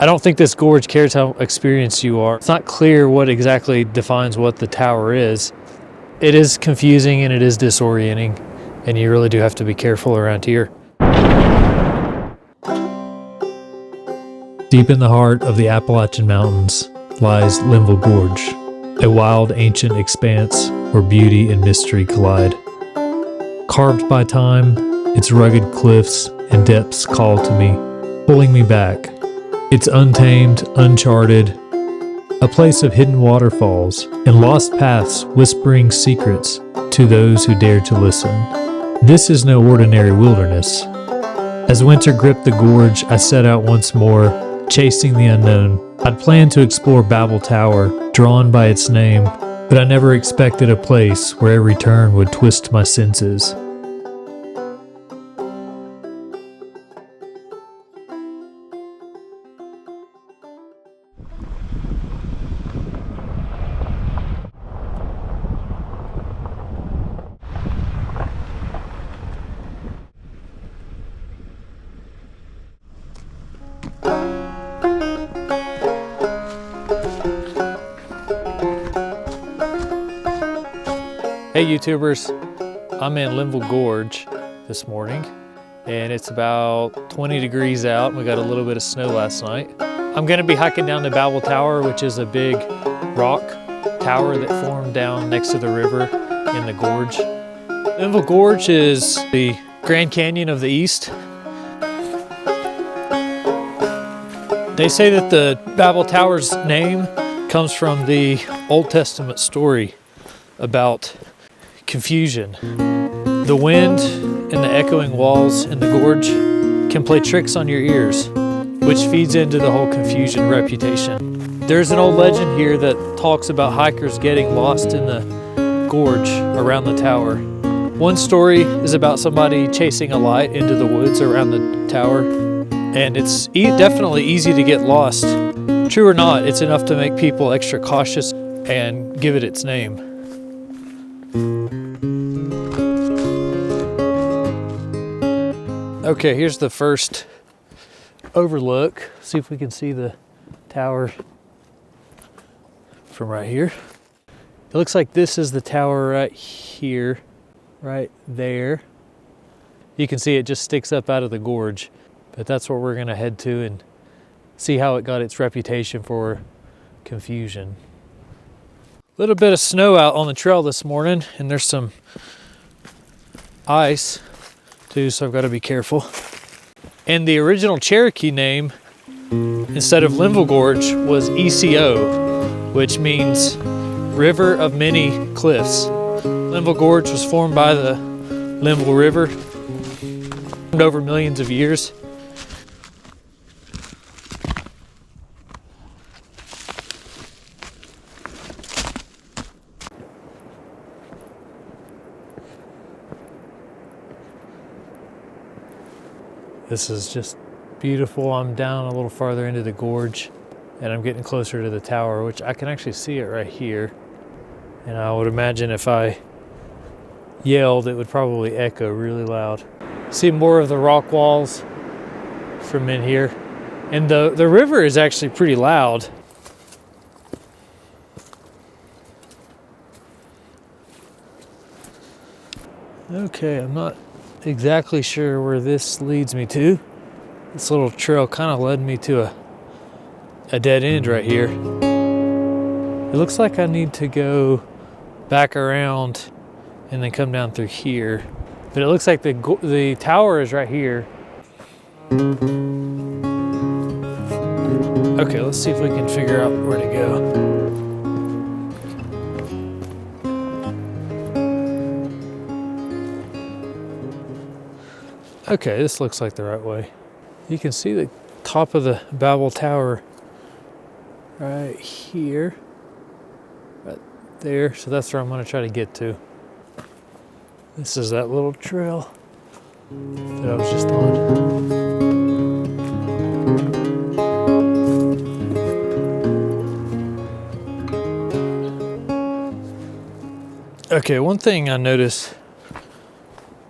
I don't think this gorge cares how experienced you are. It's not clear what exactly defines what the tower is. It is confusing and it is disorienting, and you really do have to be careful around here. Deep in the heart of the Appalachian Mountains lies Linville Gorge, a wild ancient expanse where beauty and mystery collide. Carved by time, its rugged cliffs and depths call to me, pulling me back. It's untamed, uncharted, a place of hidden waterfalls and lost paths whispering secrets to those who dare to listen. This is no ordinary wilderness. As winter gripped the gorge, I set out once more, chasing the unknown. I'd planned to explore Babel Tower, drawn by its name, but I never expected a place where every turn would twist my senses. Hey YouTubers, I'm in Linville Gorge this morning and it's about 20 degrees out and we got a little bit of snow last night. I'm gonna be hiking down to Babel Tower, which is a big rock tower that formed down next to the river in the gorge. Linville Gorge is the Grand Canyon of the East. They say that the Babel Tower's name comes from the Old Testament story about confusion. The wind and the echoing walls in the gorge can play tricks on your ears, which feeds into the whole confusion reputation. There's an old legend here that talks about hikers getting lost in the gorge around the tower. One story is about somebody chasing a light into the woods around the tower, and it's definitely easy to get lost. True or not, it's enough to make people extra cautious and give it its name. Okay, here's the first overlook. See if we can see the tower from right here. It looks like this is the tower right here, right there. You can see it just sticks up out of the gorge, but that's where we're gonna head to and see how it got its reputation for confusion. A little bit of snow out on the trail this morning, and there's some ice too, so I've got to be careful. And the original Cherokee name, instead of Linville Gorge, was ECO, which means River of Many Cliffs. Linville Gorge was formed by the Linville River over millions of years. This is just beautiful. I'm down a little farther into the gorge and I'm getting closer to the tower, which I can actually see it right here. And I would imagine if I yelled, it would probably echo really loud. See more of the rock walls from in here. And the river is actually pretty loud. Okay, I'm not exactly sure where this leads me to. This little trail kind of led me to a dead end right here. It looks like I need to go back around and then come down through here. But it looks like the tower is right here. Okay, let's see if we can figure out where to go. Okay, this looks like the right way. You can see the top of the Babel Tower right here, right there. So that's where I'm gonna try to get to. This is that little trail that I was just on. Okay, one thing I noticed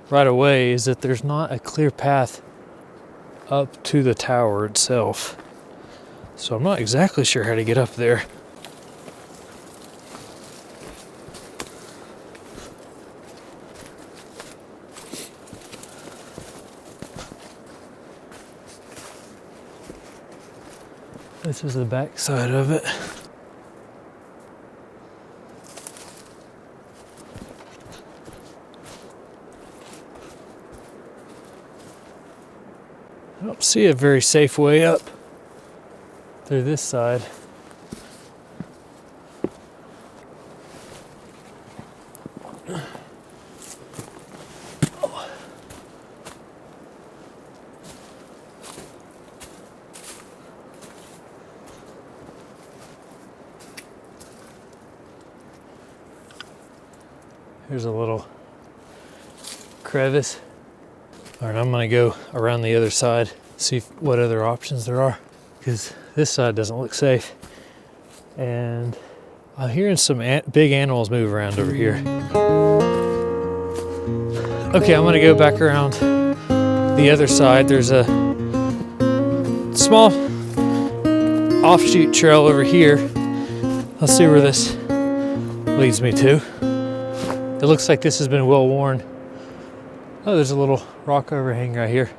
right away is that there's not a clear path up to the tower itself. So I'm not exactly sure how to get up there. This is the back side of it. I don't see a very safe way up through this side. Here's a little crevice. All right, I'm gonna go around the other side, see what other options there are, because this side doesn't look safe. And I'm hearing some big animals move around over here. Okay, I'm gonna go back around the other side. There's a small offshoot trail over here. Let's see where this leads me to. It looks like this has been well worn. Oh, there's a little rock overhang right here.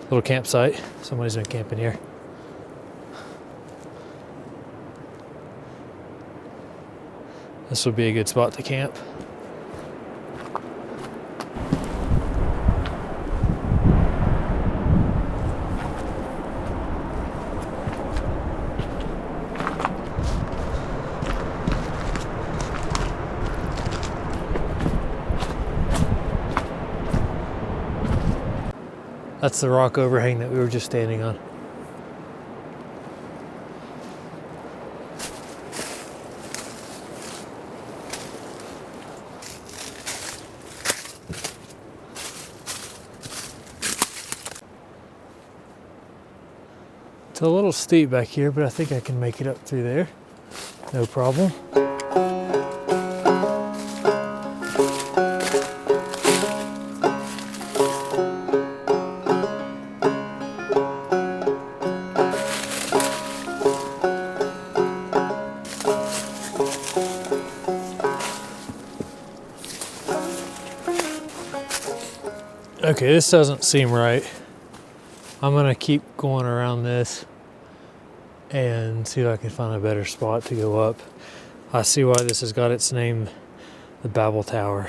Little campsite. Somebody's been camping here. This would be a good spot to camp. That's the rock overhang that we were just standing on. It's a little steep back here, but I think I can make it up through there. No problem. Okay, this doesn't seem right. I'm gonna keep going around this and see if I can find a better spot to go up. I see why this has got its name, the Babel Tower.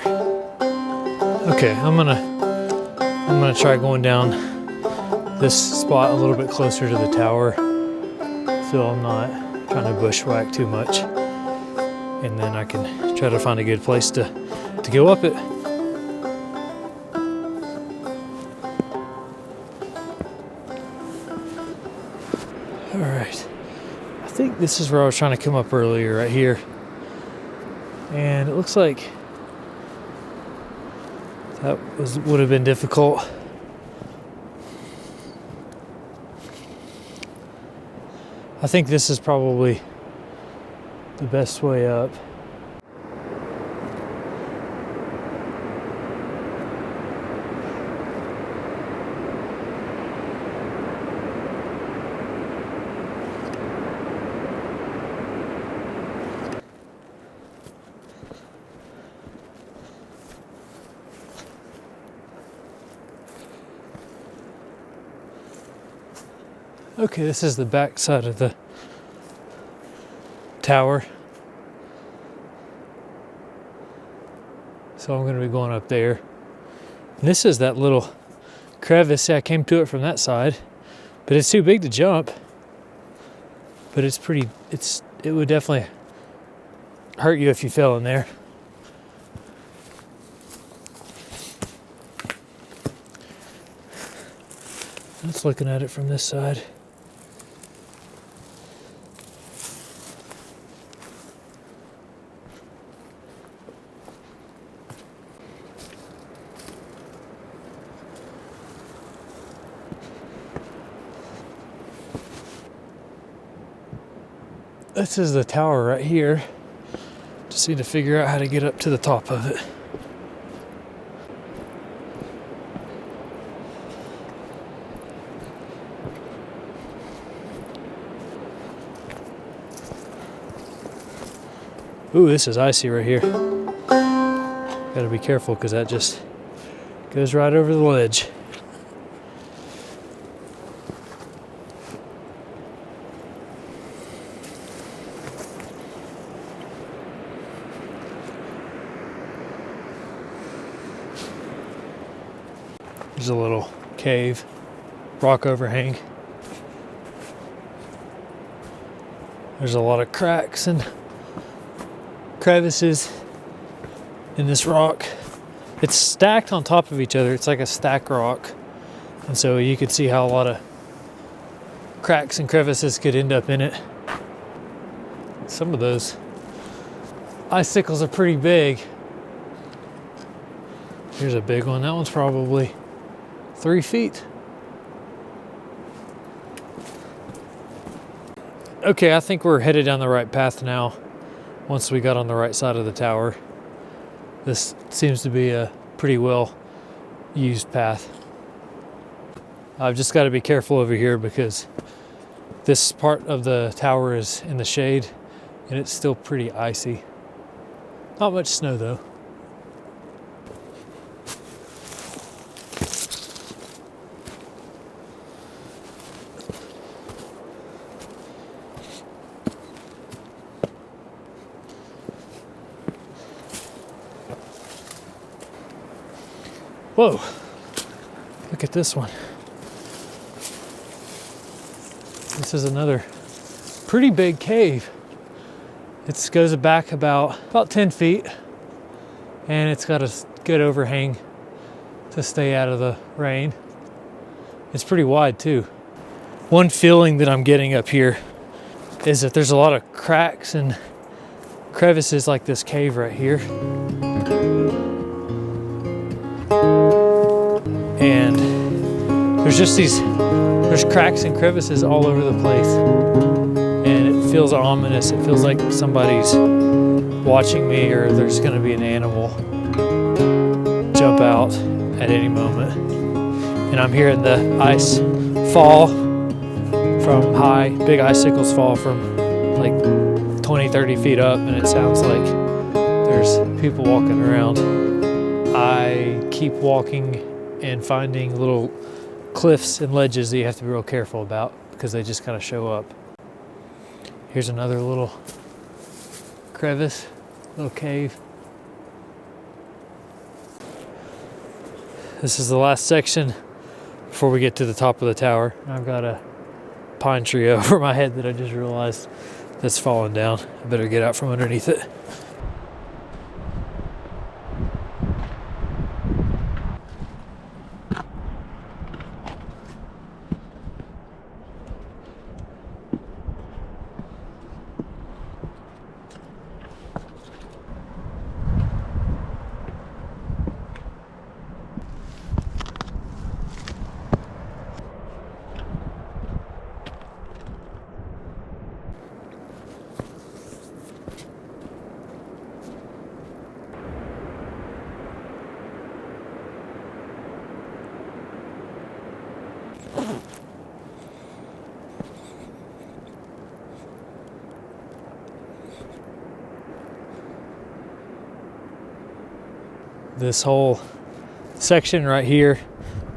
Okay, I'm gonna try going down this spot a little bit closer to the tower, so I'm not trying to bushwhack too much, and then I can try to find a good place to go up it. All right, I think this is where I was trying to come up earlier, right here. And it looks like that would have been difficult. I think this is probably the best way up. Okay, this is the back side of the tower. So I'm going to be going up there. And this is that little crevice. See, I came to it from that side, but it's too big to jump. But it's pretty, it would definitely hurt you if you fell in there. Just looking at it from this side. This is the tower right here. Just need to figure out how to get up to the top of it. Ooh, this is icy right here. Gotta be careful because that just goes right over the ledge. There's a little cave, rock overhang. There's a lot of cracks and crevices in this rock. It's stacked on top of each other. It's like a stack rock. And so you could see how a lot of cracks and crevices could end up in it. Some of those icicles are pretty big. Here's a big one. That one's probably 3 feet. Okay, I think we're headed down the right path now. Once we got on the right side of the tower. This seems to be a pretty well used path. I've just got to be careful over here because this part of the tower is in the shade and it's still pretty icy. Not much snow though. Whoa, look at this one. This is another pretty big cave. It goes back about 10 feet and it's got a good overhang to stay out of the rain. It's pretty wide too. One feeling that I'm getting up here is that there's a lot of cracks and crevices like this cave right here. And there's cracks and crevices all over the place. And it feels ominous. It feels like somebody's watching me or there's gonna be an animal jump out at any moment. And I'm hearing the ice fall from high, big icicles fall from like 20, 30 feet up, and it sounds like there's people walking around. I keep walking and finding little cliffs and ledges that you have to be real careful about because they just kind of show up. Here's another little crevice, little cave. This is the last section before we get to the top of the tower. I've got a pine tree over my head that I just realized that's falling down. I better get out from underneath it. This whole section right here,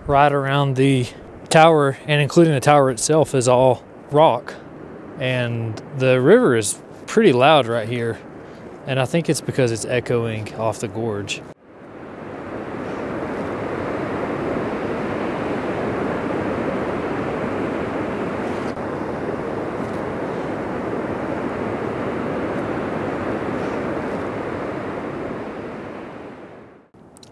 right around the tower and including the tower itself, is all rock. And the river is pretty loud right here. And I think it's because it's echoing off the gorge.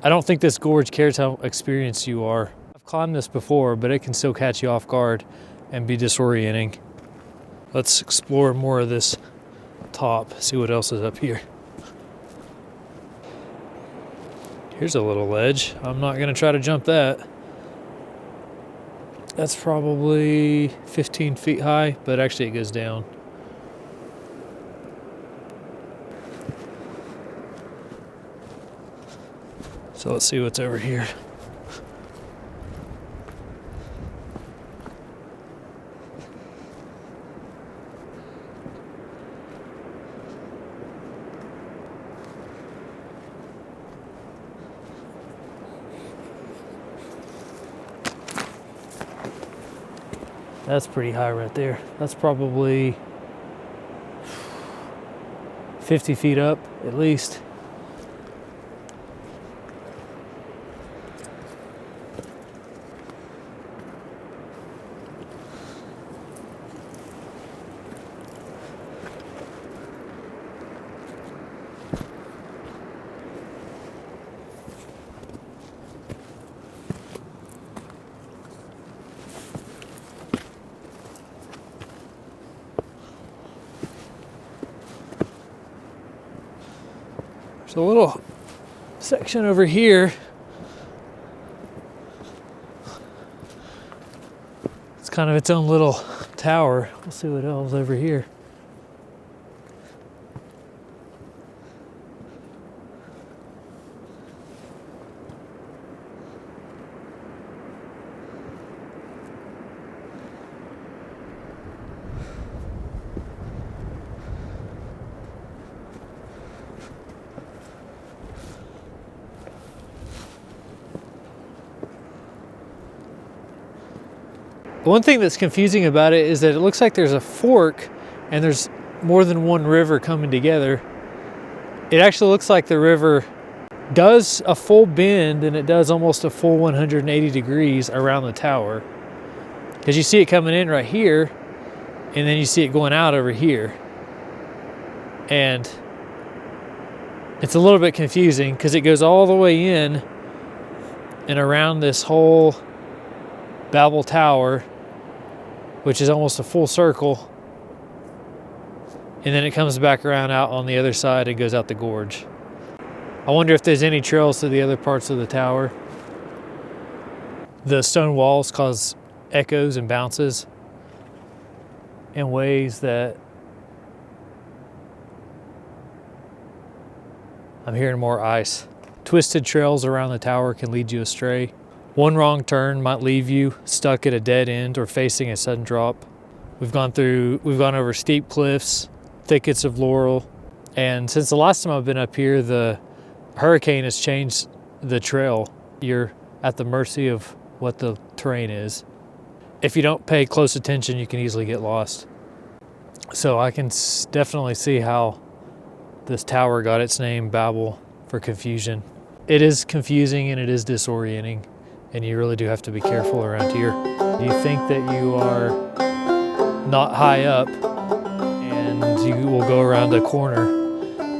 I don't think this gorge cares how experienced you are. I've climbed this before, but it can still catch you off guard and be disorienting. Let's explore more of this top, see what else is up here. Here's a little ledge. I'm not gonna try to jump that. That's probably 15 feet high, but actually it goes down. So let's see what's over here. That's pretty high right there. That's probably 50 feet up at least. There's a little section over here. It's kind of its own little tower. We'll see what else over here. The one thing that's confusing about it is that it looks like there's a fork and there's more than one river coming together. It actually looks like the river does a full bend and it does almost a full 180 degrees around the tower. Because you see it coming in right here and then you see it going out over here. And it's a little bit confusing because it goes all the way in and around this whole Babel Tower, which is almost a full circle, and then it comes back around out on the other side and goes out the gorge. I wonder if there's any trails to the other parts of the tower. The stone walls cause echoes and bounces in ways that I'm hearing more ice. Twisted trails around the tower can lead you astray. One wrong turn might leave you stuck at a dead end or facing a sudden drop. We've gone over steep cliffs, thickets of laurel, and since the last time I've been up here, the hurricane has changed the trail. You're at the mercy of what the terrain is. If you don't pay close attention, you can easily get lost. So I can definitely see how this tower got its name, Babel, for confusion. It is confusing and it is disorienting, and you really do have to be careful around here. You think that you are not high up, and you will go around a corner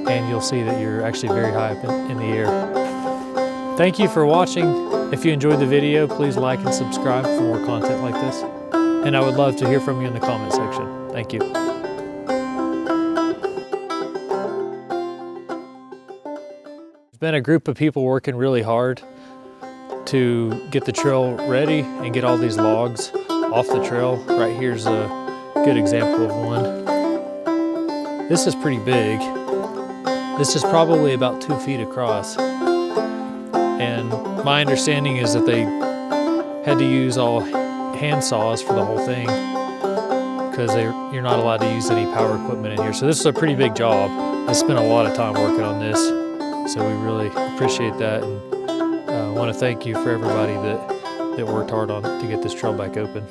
and you'll see that you're actually very high up in the air. Thank you for watching. If you enjoyed the video, please like and subscribe for more content like this. And I would love to hear from you in the comment section. Thank you. There's been a group of people working really hard to get the trail ready and get all these logs off the trail. Right here's a good example of one. This is pretty big. This is probably about 2 feet across. And my understanding is that they had to use all hand saws for the whole thing because you're not allowed to use any power equipment in here. So this is a pretty big job. I spent a lot of time working on this, so we really appreciate that. And I want to thank you for everybody that worked hard on it to get this trail back open.